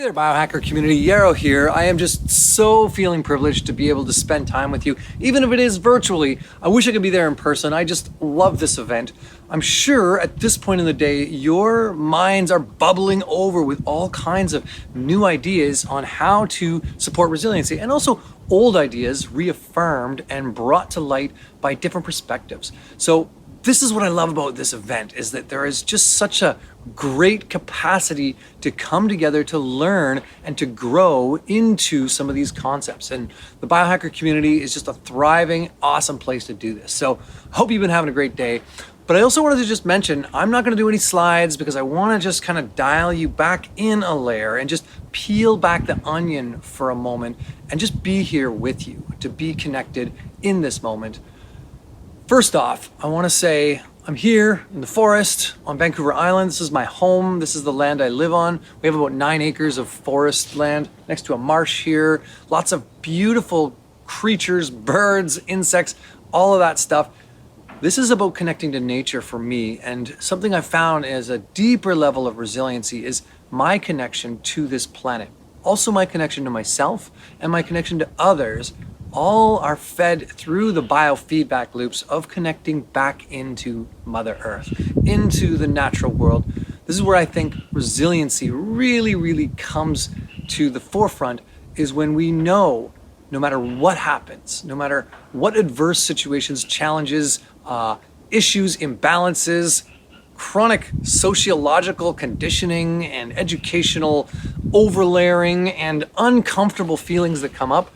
Hey there, biohacker community. Yarrow here. I am just so feeling privileged to be able to spend time with you, even if it is virtually. I wish I could be there in person. I just love this event. I'm sure at this point in the day, your minds are bubbling over with all kinds of new ideas on how to support resiliency, and also old ideas reaffirmed and brought to light by different perspectives. So this is what I love about this event, is that there is just such a great capacity to come together to learn and to grow into some of these concepts. And the biohacker community is just a thriving, awesome place to do this. So I hope you've been having a great day. But I also wanted to just mention, I'm not going to do any slides because I want to just kind of dial you back in a layer and just peel back the onion for a moment and just be here with you, to be connected in this moment. First off, I want to say I'm here in the forest on Vancouver Island. This is my home. This is the land I live on. We have about 9 acres of forest land next to a marsh here. Lots of beautiful creatures, birds, insects, all of that stuff. This is about connecting to nature for me, and something I found as a deeper level of resiliency is my connection to this planet. Also my connection to myself and my connection to others. All are fed through the biofeedback loops of connecting back into Mother Earth, into the natural world. This is where I think resiliency really comes to the forefront, is when we know no matter what happens, no matter what adverse situations, challenges, issues, imbalances, chronic sociological conditioning and educational overlaying and uncomfortable feelings that come up,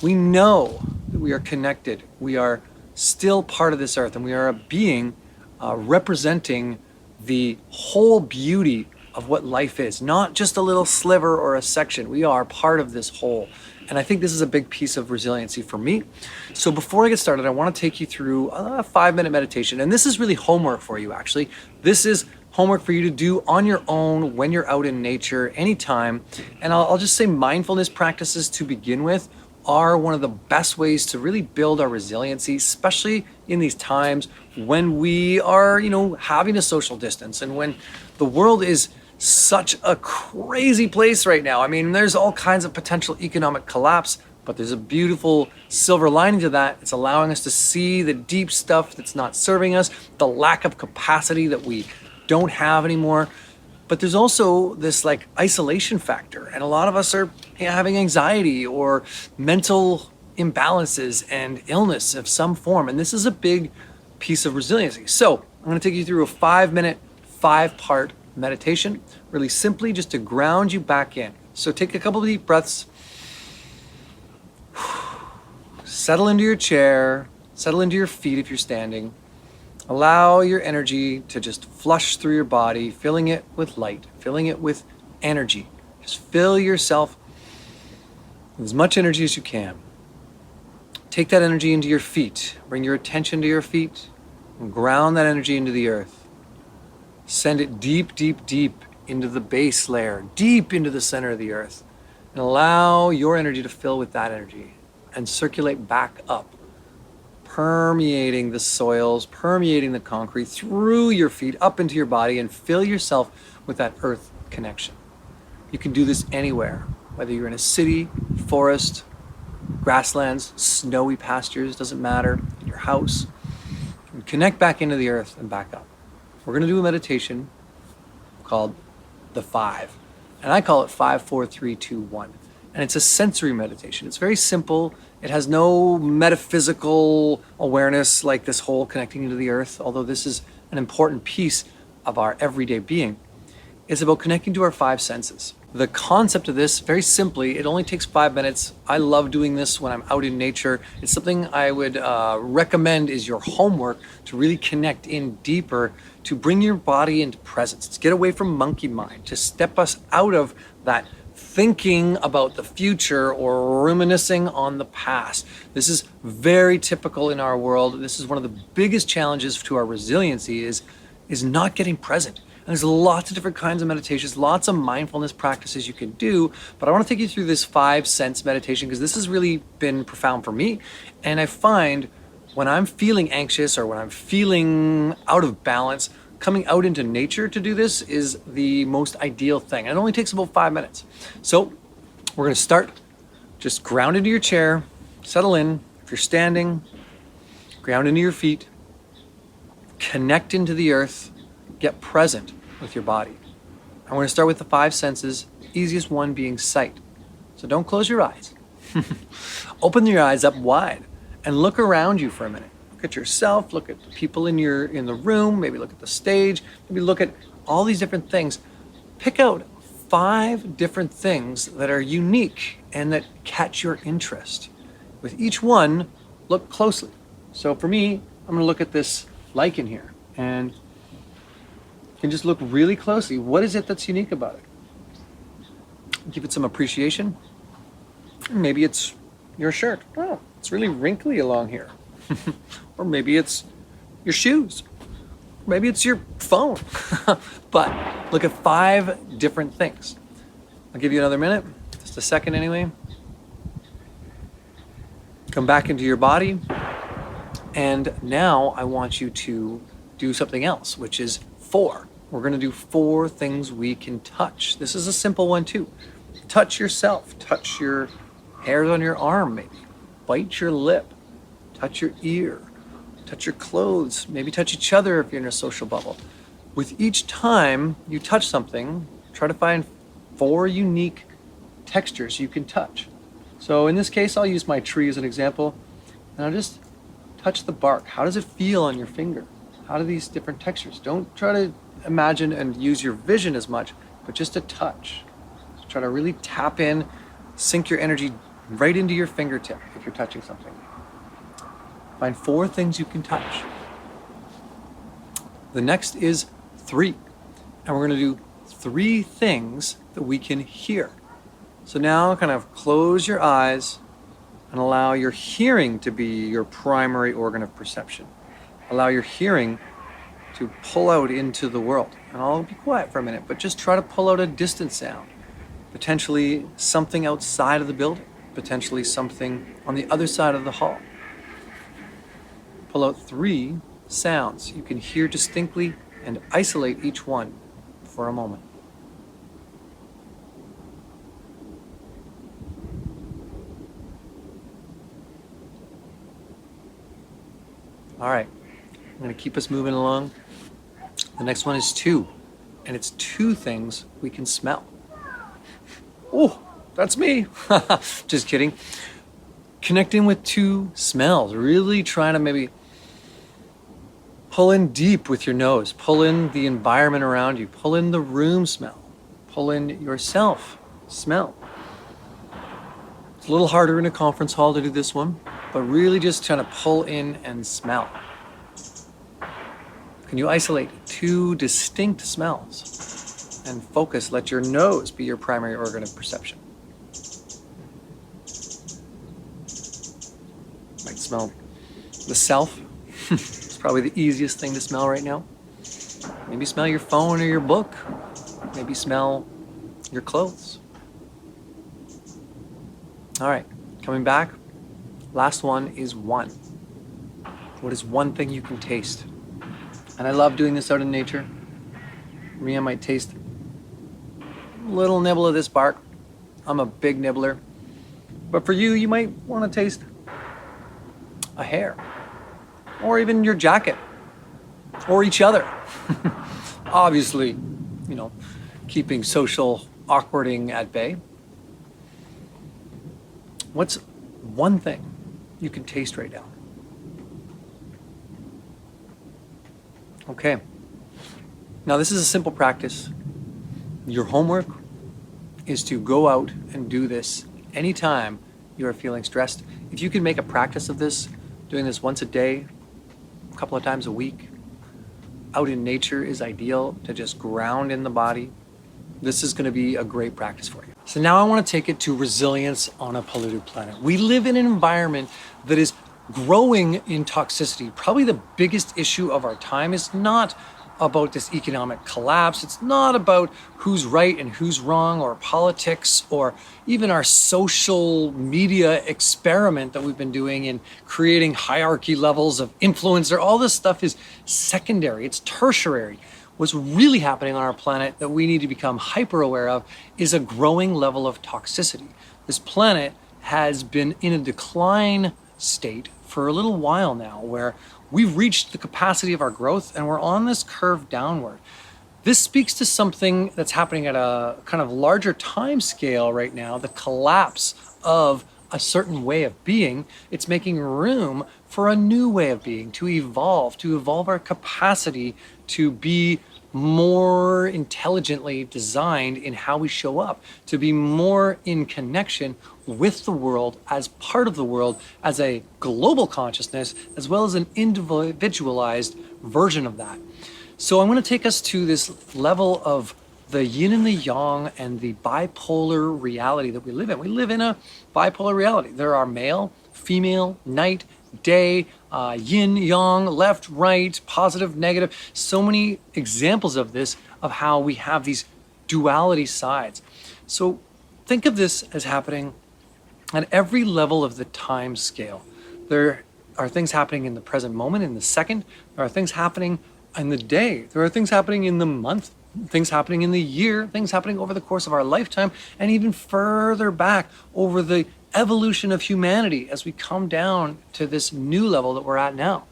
we know that we are connected. We are still part of this earth, and we are a being representing the whole beauty of what life is, not just a little sliver or a section. We are part of this whole. And I think this is a big piece of resiliency for me. So before I get started, I want to take you through a 5-minute meditation. And this is really homework for you, actually. This is homework for you to do on your own when you're out in nature, anytime. And I'll just say mindfulness practices to begin with are one of the best ways to really build our resiliency, especially in these times when we are, having a social distance and when the world is such a crazy place right now. I mean, there's all kinds of potential economic collapse, but there's a beautiful silver lining to that. It's allowing us to see the deep stuff that's not serving us, the lack of capacity that we don't have anymore. But there's also this isolation factor, and a lot of us are having anxiety or mental imbalances and illness of some form, and this is a big piece of resiliency. So I'm going to take you through a 5-minute, 5-part meditation, really simply just to ground you back in. So take a couple of deep breaths, settle into your chair, settle into your feet if you're standing. Allow your energy to just flush through your body, filling it with light, filling it with energy. Just fill yourself with as much energy as you can. Take that energy into your feet. Bring your attention to your feet and ground that energy into the earth. Send it deep into the base layer, deep into the center of the earth. And allow your energy to fill with that energy and circulate back up, permeating the soils, permeating the concrete through your feet up into your body, and fill yourself with that earth connection. You can do this anywhere, whether you're in a city, forest, grasslands, snowy pastures, doesn't matter, in your house. You connect back into the earth and back up. We're going to do a meditation called the 5, and I call it 5, 4, 3, 2, 1. And it's a sensory meditation. It's very simple. It has no metaphysical awareness like this whole connecting into the earth, although this is an important piece of our everyday being. It's about connecting to our 5 senses. The concept of this, very simply, it only takes 5 minutes. I love doing this when I'm out in nature. It's something I would recommend is your homework to really connect in deeper, to bring your body into presence, to get away from monkey mind, to step us out of that thinking about the future or reminiscing on the past. This is very typical in our world. This is one of the biggest challenges to our resiliency is not getting present. And there's lots of different kinds of meditations, lots of mindfulness practices you can do, but I want to take you through this 5 sense meditation because this has really been profound for me. And I find when I'm feeling anxious or when I'm feeling out of balance, coming out into nature to do this is the most ideal thing. It only takes about 5 minutes. So we're gonna start just ground into your chair, settle in. If you're standing, ground into your feet, connect into the earth, get present with your body. And we're gonna start with the 5 senses, easiest one being sight. So don't close your eyes. Open your eyes up wide and look around you for a minute. Look at yourself, look at the people in the room, maybe look at the stage, maybe look at all these different things. Pick out 5 different things that are unique and that catch your interest. With each one, look closely. So for me, I'm gonna look at this lichen here and you can just look really closely. What is it that's unique about it? Give it some appreciation. Maybe it's your shirt. Oh, it's really wrinkly along here. Or maybe it's your shoes. Maybe it's your phone. But look at 5 different things. I'll give you another minute, just a second anyway. Come back into your body. And now I want you to do something else, which is 4. We're gonna do 4 things we can touch. This is a simple one too. Touch yourself, touch your hairs on your arm maybe. Bite your lip, touch your ear, touch your clothes, maybe touch each other if you're in a social bubble. With each time you touch something, try to find 4 unique textures you can touch. So in this case, I'll use my tree as an example, and I'll just touch the bark. How does it feel on your finger? How do these different textures? Don't try to imagine and use your vision as much, but just a touch. Just try to really tap in, sink your energy right into your fingertip if you're touching something. Find 4 things you can touch. The next is 3. And we're gonna do 3 things that we can hear. So now kind of close your eyes and allow your hearing to be your primary organ of perception. Allow your hearing to pull out into the world. And I'll be quiet for a minute, but just try to pull out a distant sound. Potentially something outside of the building. Potentially something on the other side of the hall. Pull out 3 sounds you can hear distinctly and isolate each one for a moment. All right, I'm gonna keep us moving along. The next one is 2, and it's 2 things we can smell. Oh, that's me. Just kidding. Connecting with 2 smells, really trying to maybe pull in deep with your nose, pull in the environment around you, pull in the room smell, pull in yourself smell. It's a little harder in a conference hall to do this one, but really just trying to pull in and smell. Can you isolate 2 distinct smells and focus, let your nose be your primary organ of perception? Might smell the self. It's probably the easiest thing to smell right now. Maybe smell your phone or your book. Maybe smell your clothes. All right, coming back. Last one is 1. What is 1 thing you can taste? And I love doing this out in nature. For me, I might taste a little nibble of this bark. I'm a big nibbler. But for you, you might want to taste a hair, or even your jacket, or each other. Obviously, keeping social awkwarding at bay. What's 1 thing you can taste right now? Okay. Now this is a simple practice. Your homework is to go out and do this anytime you are feeling stressed. If you can make a practice of this, doing this once a day, a couple of times a week, out in nature is ideal to just ground in the body. This is going to be a great practice for you. So now I want to take it to resilience on a polluted planet. We live in an environment that is growing in toxicity. Probably the biggest issue of our time is not about this economic collapse. It's not about who's right and who's wrong, or politics, or even our social media experiment that we've been doing in creating hierarchy levels of influence. All this stuff is secondary, it's tertiary. What's really happening on our planet that we need to become hyper aware of is a growing level of toxicity. This planet has been in a decline state for a little while now, where we've reached the capacity of our growth and we're on this curve downward. This speaks to something that's happening at a kind of larger time scale right now, the collapse of a certain way of being. It's making room for a new way of being, to evolve our capacity to be more intelligently designed in how we show up, to be more in connection with the world, as part of the world, as a global consciousness, as well as an individualized version of that. So I'm going to take us to this level of the yin and the yang and the bipolar reality that we live in. We live in a bipolar reality. There are male, female, night, day, yin, yang, left, right, positive, negative. So many examples of this, of how we have these duality sides. So think of this as happening at every level of the time scale. There are things happening in the present moment, in the second. There are things happening in the day. There are things happening in the month, things happening in the year, things happening over the course of our lifetime, and even further back over the evolution of humanity as we come down to this new level that we're at now.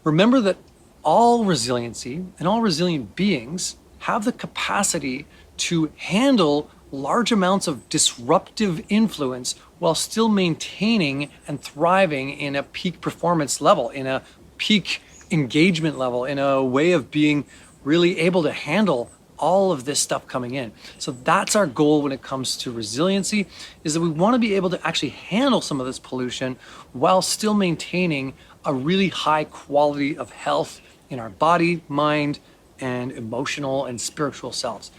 Remember that all resiliency and all resilient beings have the capacity to handle large amounts of disruptive influence while still maintaining and thriving in a peak performance level, in a peak engagement level, in a way of being really able to handle all of this stuff coming in. So that's our goal when it comes to resiliency, is that we want to be able to actually handle some of this pollution while still maintaining a really high quality of health in our body, mind, and emotional and spiritual selves.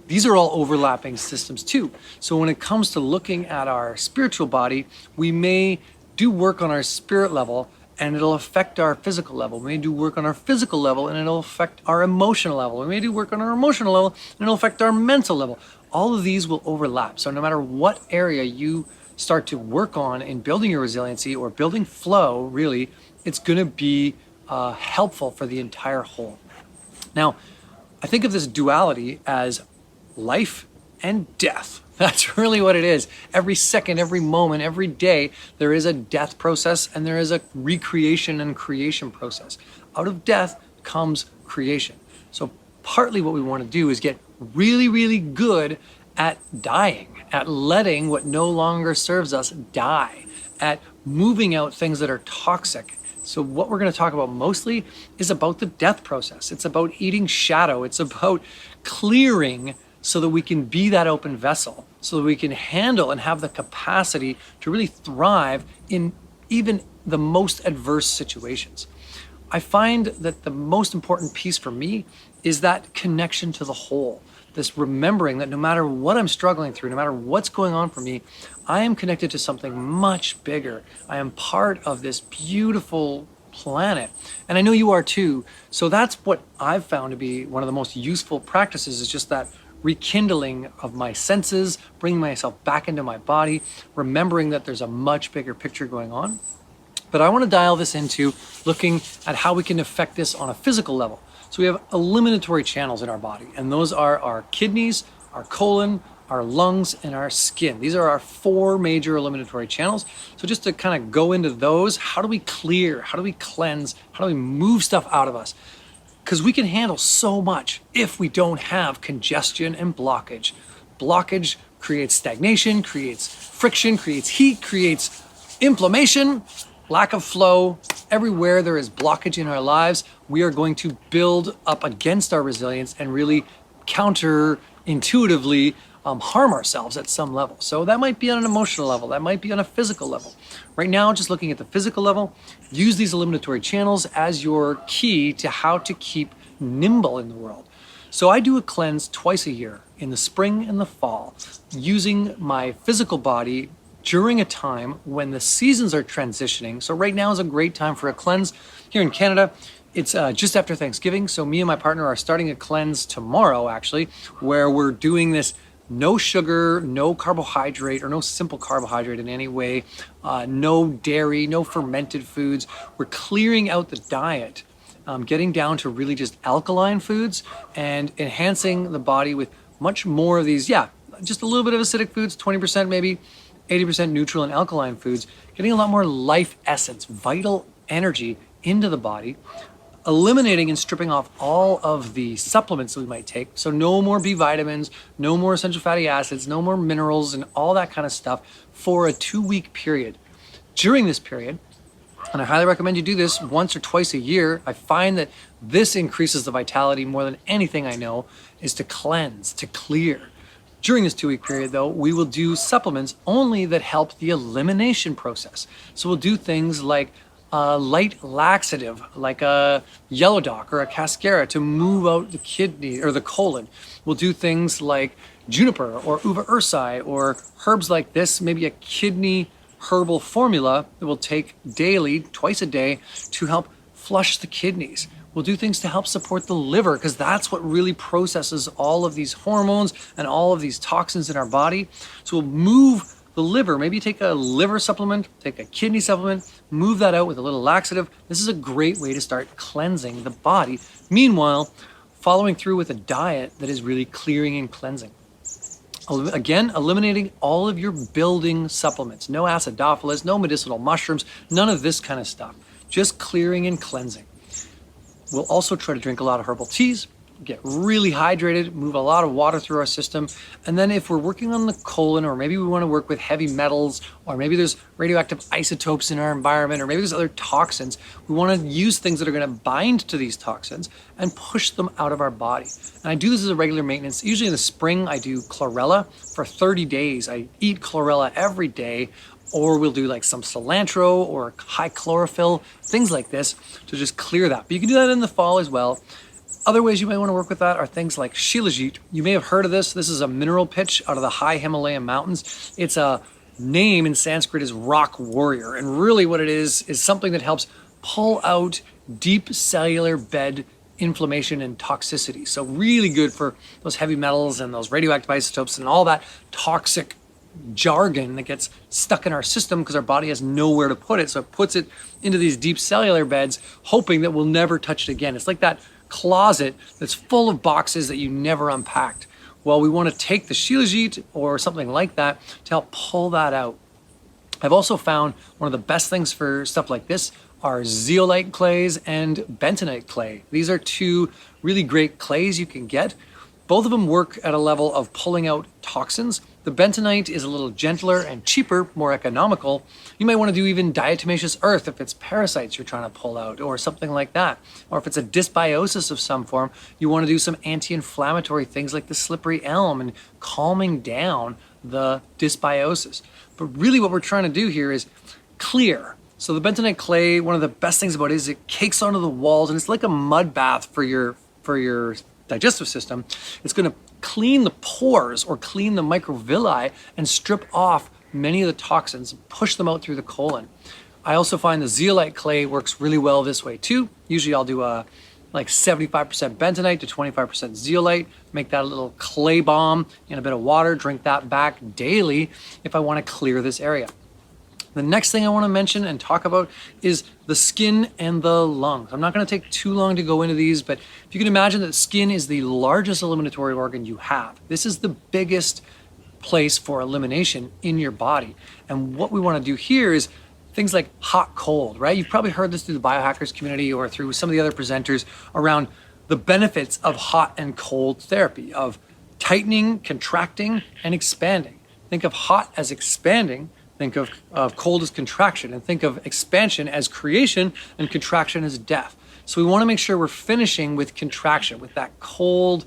These are all overlapping systems too. So when it comes to looking at our spiritual body, we may do work on our spirit level and it'll affect our physical level. We may do work on our physical level and it'll affect our emotional level. We may do work on our emotional level and it'll affect our mental level. All of these will overlap. So no matter what area you start to work on in building your resiliency or building flow, really, it's gonna be helpful for the entire whole. Now, I think of this duality as life and death. That's really what it is. Every second, every moment, every day, there is a death process and there is a recreation and creation process. Out of death comes creation. So partly what we want to do is get really, really good at dying, at letting what no longer serves us die, at moving out things that are toxic. So what we're going to talk about mostly is about the death process. It's about eating shadow. It's about clearing so that we can be that open vessel, so that we can handle and have the capacity to really thrive in even the most adverse situations. I find that the most important piece for me is that connection to the whole, this remembering that no matter what I'm struggling through, no matter what's going on for me, I am connected to something much bigger. I am part of this beautiful planet, and I know you are too. So that's what I've found to be one of the most useful practices, is just that rekindling of my senses, bringing myself back into my body, remembering that there's a much bigger picture going on. But I want to dial this into looking at how we can affect this on a physical level. So we have eliminatory channels in our body, and those are our kidneys, our colon, our lungs, and our skin. These are our 4 major eliminatory channels. So just to kind of go into those, how do we clear? How do we cleanse? How do we move stuff out of us? Because we can handle so much if we don't have congestion and blockage. Blockage creates stagnation, creates friction, creates heat, creates inflammation, lack of flow. Everywhere there is blockage in our lives, we are going to build up against our resilience and really counterintuitively harm ourselves at some level. So that might be on an emotional level, that might be on a physical level. Right now, just looking at the physical level, use these eliminatory channels as your key to how to keep nimble in the world. So I do a cleanse twice a year, in the spring and the fall, using my physical body during a time when the seasons are transitioning. So right now is a great time for a cleanse. Here in Canada, It's just after Thanksgiving, so me and my partner are starting a cleanse tomorrow, actually, where we're doing this no sugar, no carbohydrate, or no simple carbohydrate in any way, no dairy, no fermented foods. We're clearing out the diet, getting down to really just alkaline foods and enhancing the body with much more of these, just a little bit of acidic foods, 20% maybe, 80% neutral and alkaline foods, getting a lot more life essence, vital energy into the body, eliminating and stripping off all of the supplements that we might take. So no more B vitamins, no more essential fatty acids, no more minerals and all that kind of stuff for a 2-week period. During this period, and I highly recommend you do this once or twice a year, I find that this increases the vitality more than anything I know, is to cleanse, to clear. During this 2-week period, though, we will do supplements only that help the elimination process. So we'll do things like a light laxative, like a yellow dock or a cascara to move out the kidney or the colon. We'll do things like juniper or uva ursi or herbs like this, maybe a kidney herbal formula that we'll take daily, twice a day, to help flush the kidneys. We'll do things to help support the liver because that's what really processes all of these hormones and all of these toxins in our body. So we'll move the liver, maybe take a liver supplement, take a kidney supplement, move that out with a little laxative. This is a great way to start cleansing the body. Meanwhile, following through with a diet that is really clearing and cleansing. Again, eliminating all of your building supplements. No acidophilus, no medicinal mushrooms, none of this kind of stuff. Just clearing and cleansing. We'll also try to drink a lot of herbal teas, get really hydrated, move a lot of water through our system. And then if we're working on the colon, or maybe we want to work with heavy metals, or maybe there's radioactive isotopes in our environment, or maybe there's other toxins, we want to use things that are going to bind to these toxins and push them out of our body. And I do this as a regular maintenance. Usually in the spring, I do chlorella for 30 days. I eat chlorella every day, or we'll do like some cilantro or high chlorophyll, things like this to just clear that. But you can do that in the fall as well. Other ways you might want to work with that are things like shilajit. You may have heard of this. This is a mineral pitch out of the high Himalayan mountains. Its a name in Sanskrit is rock warrior. And really what it is something that helps pull out deep cellular bed inflammation and toxicity. So really good for those heavy metals and those radioactive isotopes and all that toxic jargon that gets stuck in our system because our body has nowhere to put it. So it puts it into these deep cellular beds, hoping that we'll never touch it again. It's like that closet that's full of boxes that you never unpacked. Well, we want to take the shilajit or something like that to help pull that out. I've also found one of the best things for stuff like this are zeolite clays and bentonite clay. These are two really great clays you can get. Both of them work at a level of pulling out toxins. The bentonite is a little gentler and cheaper, more economical. You might want to do even diatomaceous earth if it's parasites you're trying to pull out or something like that. Or if it's a dysbiosis of some form, you want to do some anti-inflammatory things like the slippery elm and calming down the dysbiosis. But really what we're trying to do here is clear. So the bentonite clay, one of the best things about it is it cakes onto the walls and it's like a mud bath for your digestive system. It's going to clean the pores or clean the microvilli and strip off many of the toxins, push them out through the colon. I also find the zeolite clay works really well this way too. Usually I'll do a like 75% bentonite to 25% zeolite, make that a little clay bomb in a bit of water, drink that back daily if I want to clear this area. The next thing I want to mention and talk about is the skin and the lungs. I'm not going to take too long to go into these, but if you can imagine that skin is the largest eliminatory organ you have. This is the biggest place for elimination in your body. And what we want to do here is things like hot, cold, right? You've probably heard this through the biohackers community or through some of the other presenters around the benefits of hot and cold therapy, of tightening, contracting, and expanding. Think of hot as expanding. Think of cold as contraction, and think of expansion as creation and contraction as death. So we want to make sure we're finishing with contraction, with that cold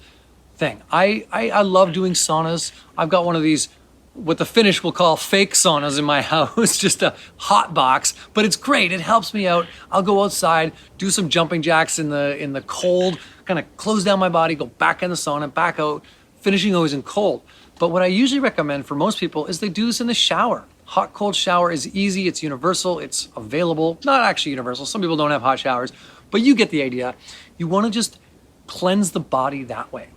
thing. I love doing saunas. I've got one of these, what the Finnish will call fake saunas in my house, just a hot box, but it's great. It helps me out. I'll go outside, do some jumping jacks in the cold, kind of close down my body, go back in the sauna, back out, finishing always in cold. But what I usually recommend for most people is they do this in the shower. Hot, cold shower is easy, it's universal, it's available. Not actually universal, some people don't have hot showers, But you get the idea. You want to just cleanse the body that way.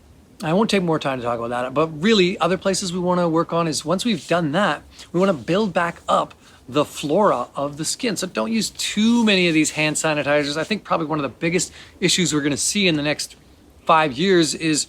I won't take more time to talk about that, but really other places we want to work on is once we've done that, we want to build back up the flora of the skin. So don't use too many of these hand sanitizers. I think probably one of the biggest issues we're going to see in the next 5 years is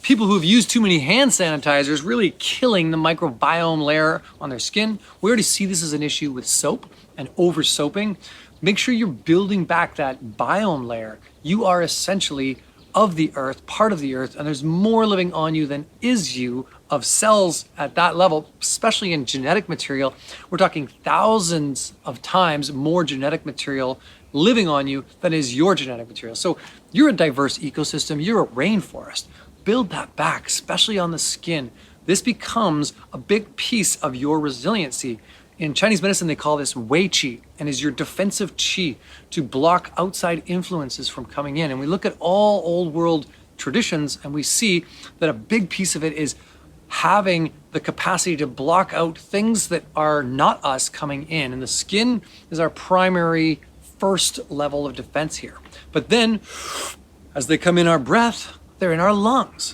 people who've used too many hand sanitizers really killing the microbiome layer on their skin. We already see this as an issue with soap and over soaping. Make sure you're building back that biome layer. You are essentially of the earth, part of the earth, and there's more living on you than is you of cells at that level, especially in genetic material. We're talking thousands of times more genetic material living on you than is your genetic material. So you're a diverse ecosystem, you're a rainforest. Build that back, especially on the skin. This becomes a big piece of your resiliency. In Chinese medicine, they call this Wei Qi, and is your defensive qi to block outside influences from coming in. And we look at all old world traditions and we see that a big piece of it is having the capacity to block out things that are not us coming in. And the skin is our primary first level of defense here. But then as they come in our breath, they're in our lungs.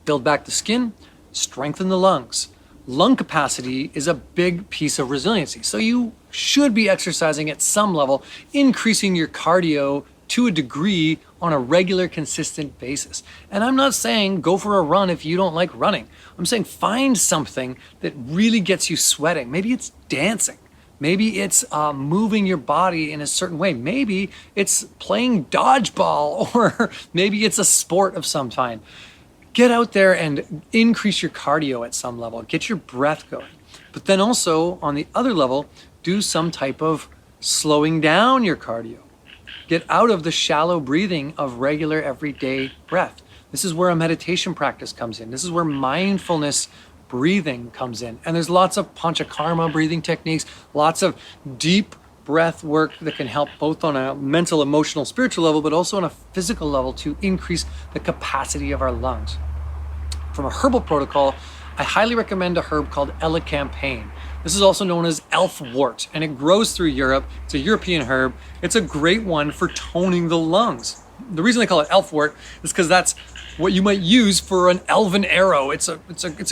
Build back the skin, strengthen the lungs. Lung capacity is a big piece of resiliency. So you should be exercising at some level, increasing your cardio to a degree on a regular, consistent basis. And I'm not saying go for a run if you don't like running. I'm saying find something that really gets you sweating. Maybe it's dancing. Maybe it's moving your body in a certain way. Maybe it's playing dodgeball, or maybe it's a sport of some kind. Get out there and increase your cardio at some level. Get your breath going. But then also on the other level, do some type of slowing down your cardio. Get out of the shallow breathing of regular everyday breath. This is where a meditation practice comes in. This is where mindfulness breathing comes in. And there's lots of panchakarma breathing techniques, lots of deep breath work that can help both on a mental, emotional, spiritual level, but also on a physical level to increase the capacity of our lungs. From a herbal protocol, I highly recommend a herb called elecampane. This is also known as elfwort, and it grows through Europe. It's a European herb. It's a great one for toning the lungs. The reason they call it elfwort is because that's what you might use for an elven arrow. It's a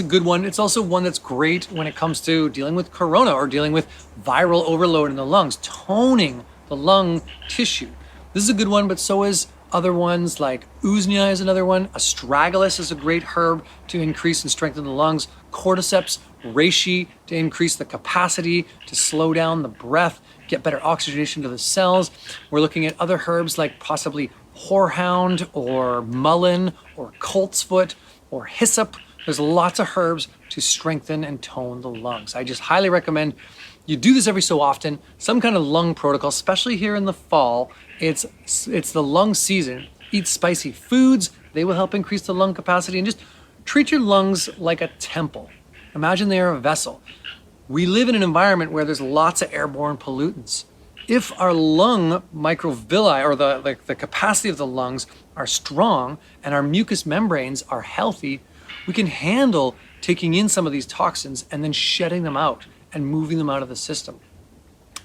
good one. It's also one that's great when it comes to dealing with corona or dealing with viral overload in the lungs, toning the lung tissue. This is a good one, but so is other ones like usnea is another one. Astragalus is a great herb to increase and strengthen the lungs. Cordyceps, reishi to increase the capacity to slow down the breath, get better oxygenation to the cells. We're looking at other herbs like possibly horehound or mullein or coltsfoot or hyssop. There's lots of herbs to strengthen and tone the lungs. I just highly recommend you do this every so often, some kind of lung protocol, especially here in the fall. It's the lung season. Eat spicy foods. They will help increase the lung capacity, and just treat your lungs like a temple. Imagine they are a vessel. We live in an environment where there's lots of airborne pollutants. If our lung microvilli, or the capacity of the lungs, are strong and our mucous membranes are healthy, we can handle taking in some of these toxins and then shedding them out and moving them out of the system.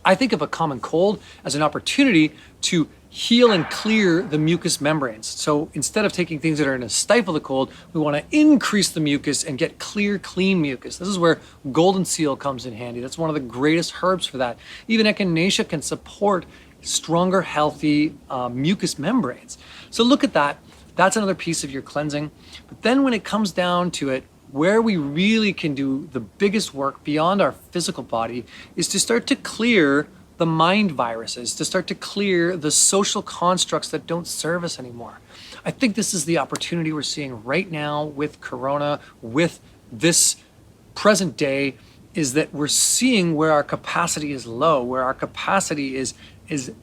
I think of a common cold as an opportunity to heal and clear the mucous membranes. So instead of taking things that are going to stifle the cold, we want to increase the mucus and get clear, clean mucus. This is where golden seal comes in handy. That's one of the greatest herbs for that. Even echinacea can support stronger, healthy mucous membranes. So look at that. That's another piece of your cleansing. But then when it comes down to it, where we really can do the biggest work beyond our physical body is to start to clear the mind viruses, to start to clear the social constructs that don't serve us anymore. I think this is the opportunity we're seeing right now with Corona, with this present day, is that we're seeing where our capacity is low, where our capacity is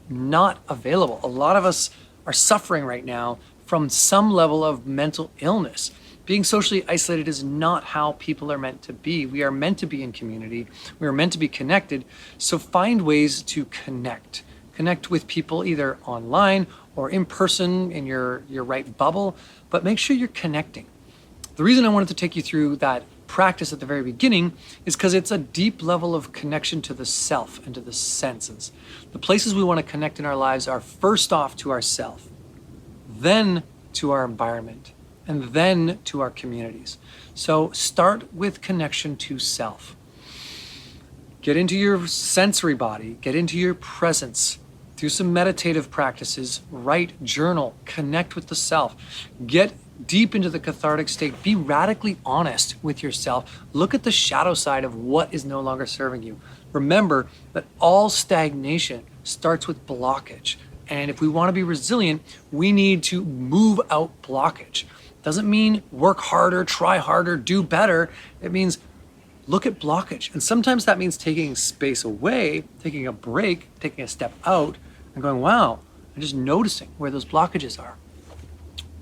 not available. A lot of us are suffering right now from some level of mental illness. Being socially isolated is not how people are meant to be. We are meant to be in community. We are meant to be connected. So find ways to connect. Connect with people either online or in person in your right bubble, but make sure you're connecting. The reason I wanted to take you through that practice at the very beginning is because it's a deep level of connection to the self and to the senses. The places we want to connect in our lives are first off to ourself, then to our environment, and then to our communities. So start with connection to self. Get into your sensory body, get into your presence, do some meditative practices, write, journal, connect with the self, get deep into the cathartic state, be radically honest with yourself, look at the shadow side of what is no longer serving you. Remember that all stagnation starts with blockage. And if we want to be resilient, we need to move out blockage. Doesn't mean work harder, try harder, do better. It means look at blockage. And sometimes that means taking space away, taking a break, taking a step out and going, wow, and just noticing where those blockages are.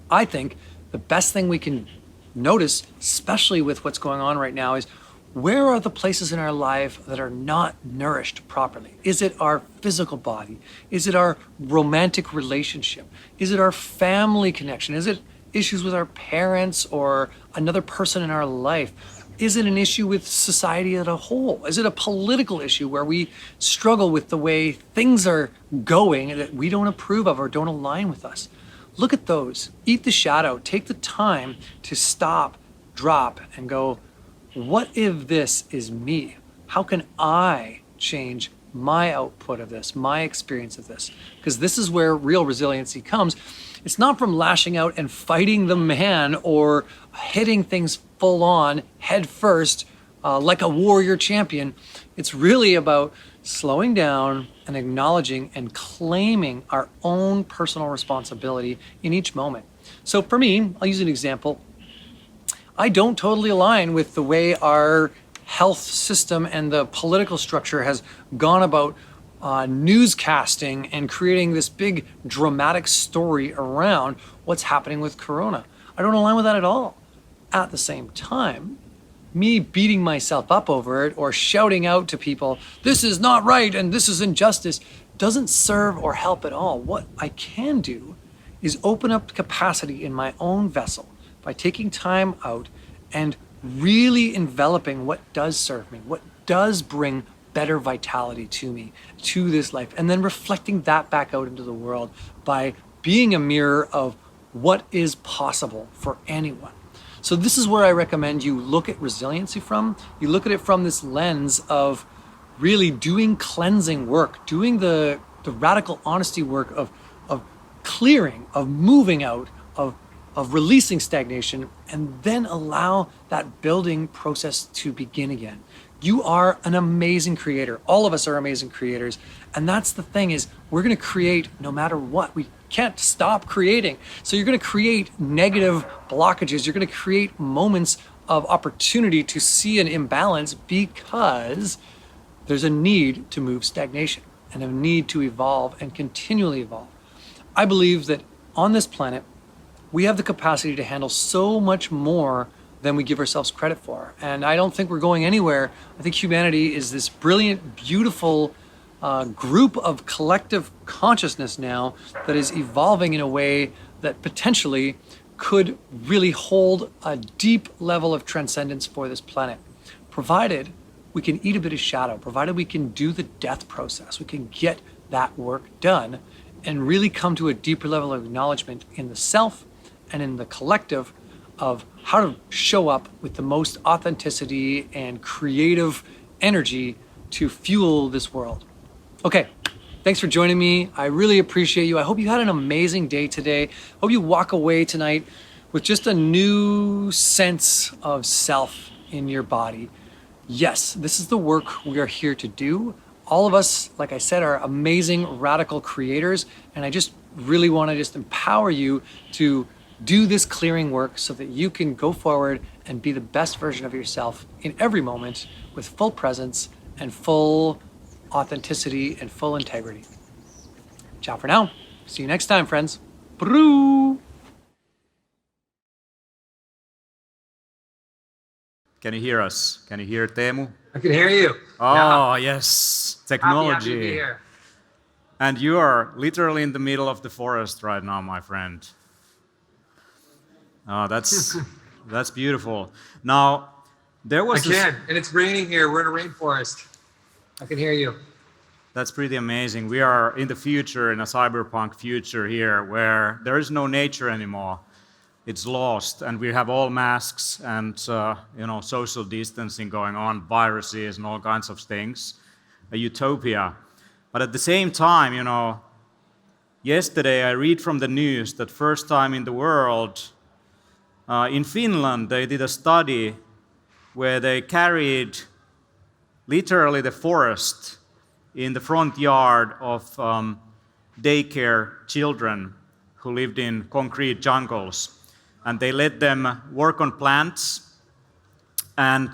I think the best thing we can notice, especially with what's going on right now, is where are the places in our life that are not nourished properly? Is it our physical body? Is it our romantic relationship? Is it our family connection? Is it issues with our parents or another person in our life? Is it an issue with society as a whole? Is it a political issue where we struggle with the way things are going that we don't approve of or don't align with us? Look at those. Eat the shadow. Take the time to stop, drop, and go, what if this is me? How can I change my output of this, my experience of this? Because this is where real resiliency comes. It's not from lashing out and fighting the man or hitting things full on, head first, like a warrior champion. It's really about slowing down and acknowledging and claiming our own personal responsibility in each moment. So for me, I'll use an example. I don't totally align with the way our health system and the political structure has gone about newscasting and creating this big dramatic story around what's happening with Corona. I don't align with that at all. At the same time, me beating myself up over it or shouting out to people, this is not right and this is injustice, doesn't serve or help at all. What I can do is open up capacity in my own vessel by taking time out and really enveloping what does serve me, what does bring better vitality to me, to this life, and then reflecting that back out into the world by being a mirror of what is possible for anyone. So this is where I recommend you look at resiliency from. You look at it from this lens of really doing cleansing work, doing the radical honesty work of clearing, of moving out, of releasing stagnation, and then allow that building process to begin again. You are an amazing creator. All of us are amazing creators. And that's the thing, is we're going to create no matter what. We can't stop creating. So you're going to create negative blockages. You're going to create moments of opportunity to see an imbalance because there's a need to move stagnation and a need to evolve and continually evolve. I believe that on this planet, we have the capacity to handle so much more than we give ourselves credit for. And I don't think we're going anywhere. I think humanity is this brilliant, beautiful group of collective consciousness now that is evolving in a way that potentially could really hold a deep level of transcendence for this planet, provided we can eat a bit of shadow, provided we can do the death process, we can get that work done and really come to a deeper level of acknowledgement in the self and in the collective of how to show up with the most authenticity and creative energy to fuel this world. Okay, thanks for joining me. I really appreciate you. I hope you had an amazing day today. Hope you walk away tonight with just a new sense of self in your body. Yes, this is the work we are here to do. All of us, like I said, are amazing radical creators, and I just really want to just empower you to do this clearing work so that you can go forward and be the best version of yourself in every moment with full presence and full authenticity and full integrity. Ciao for now. See you next time, friends. Broo! Can you hear us? Can you hear Teemu? I can hear you. Oh, yes. Technology. Happy to be here. And you are literally in the middle of the forest right now, my friend. Oh, that's beautiful. Now, There I was this, can, and it's raining here. We're in a rainforest. I can hear you. that's pretty amazing. We are in the future, in a cyberpunk future here, where there is no nature anymore. It's lost, and we have all masks and social distancing going on, viruses and all kinds of things. A utopia. But at the same time, yesterday I read from the news that first time in the world, in Finland, they did a study where they carried literally the forest in the front yard of daycare children who lived in concrete jungles. And they let them work on plants and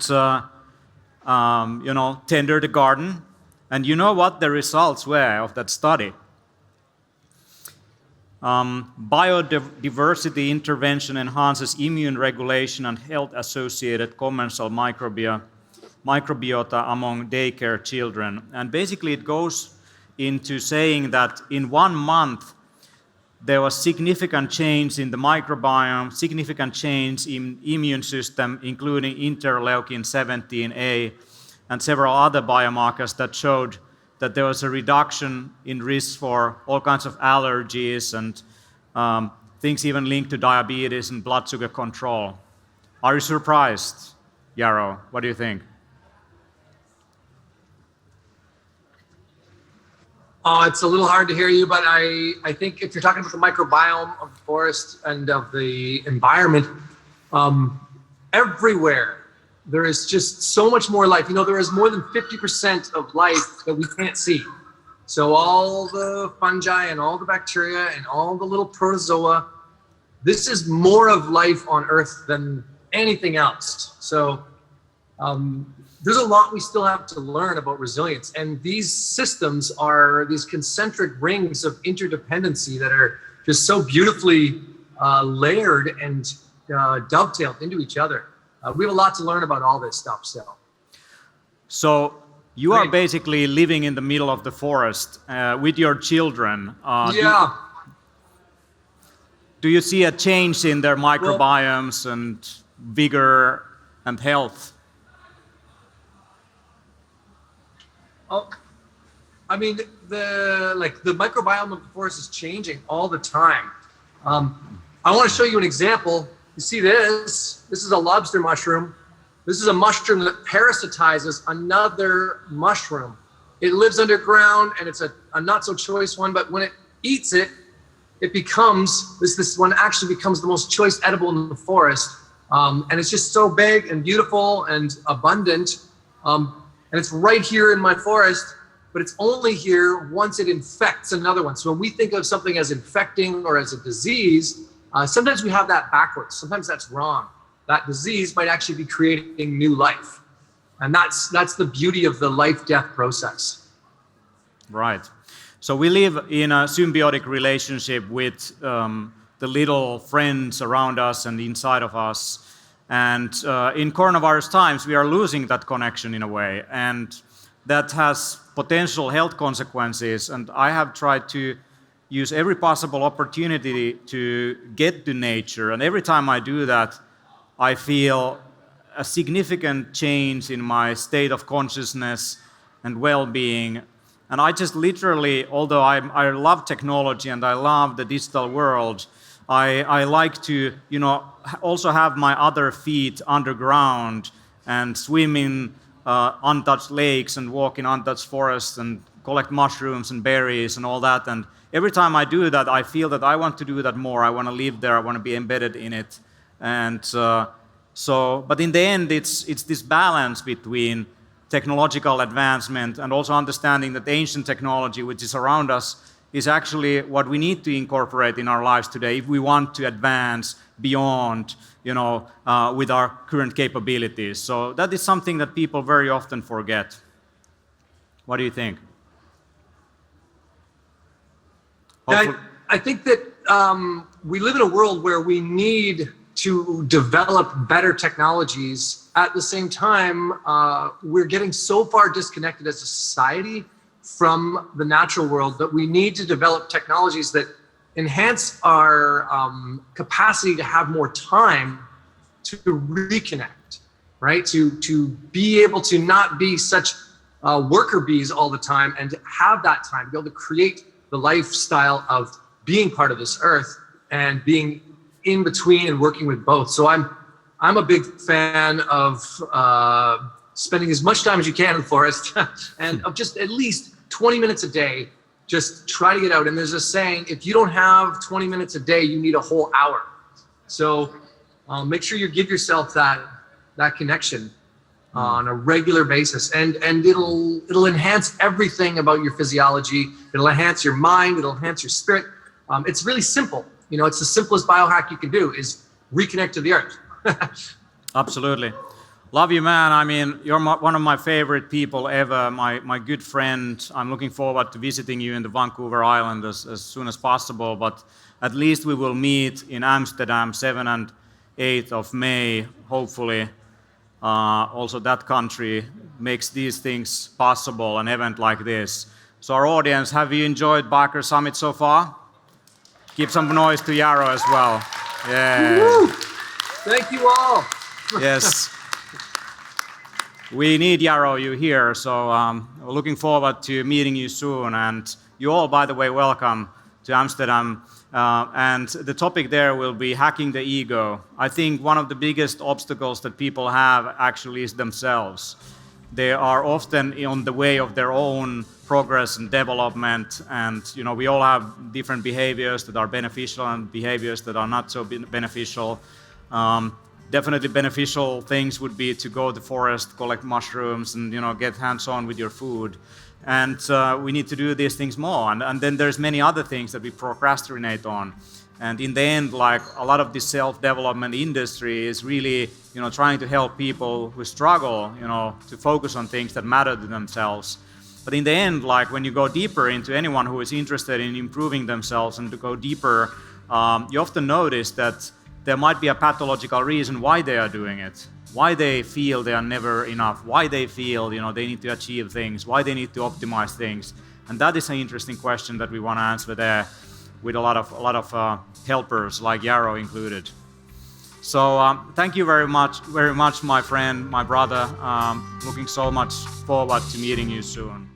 tender the garden. And you know what the results were of that study? Biodiversity intervention enhances immune regulation and health-associated commensal microbiota among daycare children. And basically it goes into saying that in 1 month, there was significant change in the microbiome, significant change in immune system, including interleukin-17A and several other biomarkers that showed that there was a reduction in risk for all kinds of allergies and things even linked to diabetes and blood sugar control. Are you surprised, Jaro? What do you think? It's a little hard to hear you, but I think if you're talking about the microbiome of the forest and of the environment, everywhere there is just so much more life. There is more than 50% of life that we can't see. So all the fungi and all the bacteria and all the little protozoa, this is more of life on Earth than anything else. So there's a lot we still have to learn about resilience. And these systems are these concentric rings of interdependency that are just so beautifully layered and dovetailed into each other. We have a lot to learn about all this stuff still. So you are basically living in the middle of the forest with your children. Yeah. Do you see a change in their microbiomes and vigor and health? I mean, the microbiome of the forest is changing all the time. I want to show you an example. You see this? This is a lobster mushroom. This is a mushroom that parasitizes another mushroom. It lives underground and it's a not so choice one, but when it eats it, it becomes, this one actually becomes the most choice edible in the forest. And it's just so big and beautiful and abundant. And it's right here in my forest, but it's only here once it infects another one. So when we think of something as infecting or as a disease, sometimes we have that backwards. Sometimes that's wrong. That disease might actually be creating new life. And that's the beauty of the life-death process. Right. So we live in a symbiotic relationship with the little friends around us and inside of us. And in coronavirus times, we are losing that connection in a way. And that has potential health consequences. And I have tried to use every possible opportunity to get to nature. And every time I do that, I feel a significant change in my state of consciousness and well-being. And I just literally, although I love technology and I love the digital world, I like to, also have my other feet underground and swim in untouched lakes and walk in untouched forests and collect mushrooms and berries and all that. And every time I do that, I feel that I want to do that more. I want to live there. I want to be embedded in it. And but in the end, it's this balance between technological advancement and also understanding that ancient technology, which is around us, is actually what we need to incorporate in our lives today if we want to advance beyond, with our current capabilities. So that is something that people very often forget. What do you think? I think that we live in a world where we need to develop better technologies. At the same time, we're getting so far disconnected as a society from the natural world that we need to develop technologies that enhance our capacity to have more time to reconnect, right? To be able to not be such worker bees all the time and to have that time, be able to create the lifestyle of being part of this earth and being in between and working with both. So I'm a big fan of spending as much time as you can in the forest and of just at least 20 minutes a day. Just try to get out. And there's a saying, if you don't have 20 minutes a day, you need a whole hour. So make sure you give yourself that connection on a regular basis, and it'll enhance everything about your physiology. It'll enhance your mind. It'll enhance your spirit. It's really simple. You know, it's the simplest biohack you can do is reconnect to the earth. Absolutely. Love you, man. I mean, you're one of my favorite people ever, my good friend. I'm looking forward to visiting you in the Vancouver Island as soon as possible, but at least we will meet in Amsterdam 7th and 8th of May, hopefully. Also, that country makes these things possible, an event like this. So our audience, have you enjoyed Barker Summit so far? Give some noise to Yarrow as well. Yeah. Woo! Thank you all. Yes. We need Yarrow, you here, so we're looking forward to meeting you soon. And you all, by the way, welcome to Amsterdam. And the topic there will be hacking the ego. I think one of the biggest obstacles that people have actually is themselves. They are often on the way of their own progress and development, and we all have different behaviors that are beneficial and behaviors that are not so beneficial. Definitely beneficial things would be to go to the forest, collect mushrooms, and get hands-on with your food. And we need to do these things more. And then there's many other things that we procrastinate on. And in the end, like a lot of the self-development industry is really, trying to help people who struggle, to focus on things that matter to themselves. But in the end, like when you go deeper into anyone who is interested in improving themselves and to go deeper, you often notice that there might be a pathological reason why they are doing it. Why they feel they are never enough, why they feel they need to achieve things, why they need to optimize things. And that is an interesting question that we want to answer there with a lot of helpers like Yarrow included. So thank you very much, my friend, my brother. Looking so much forward to meeting you soon.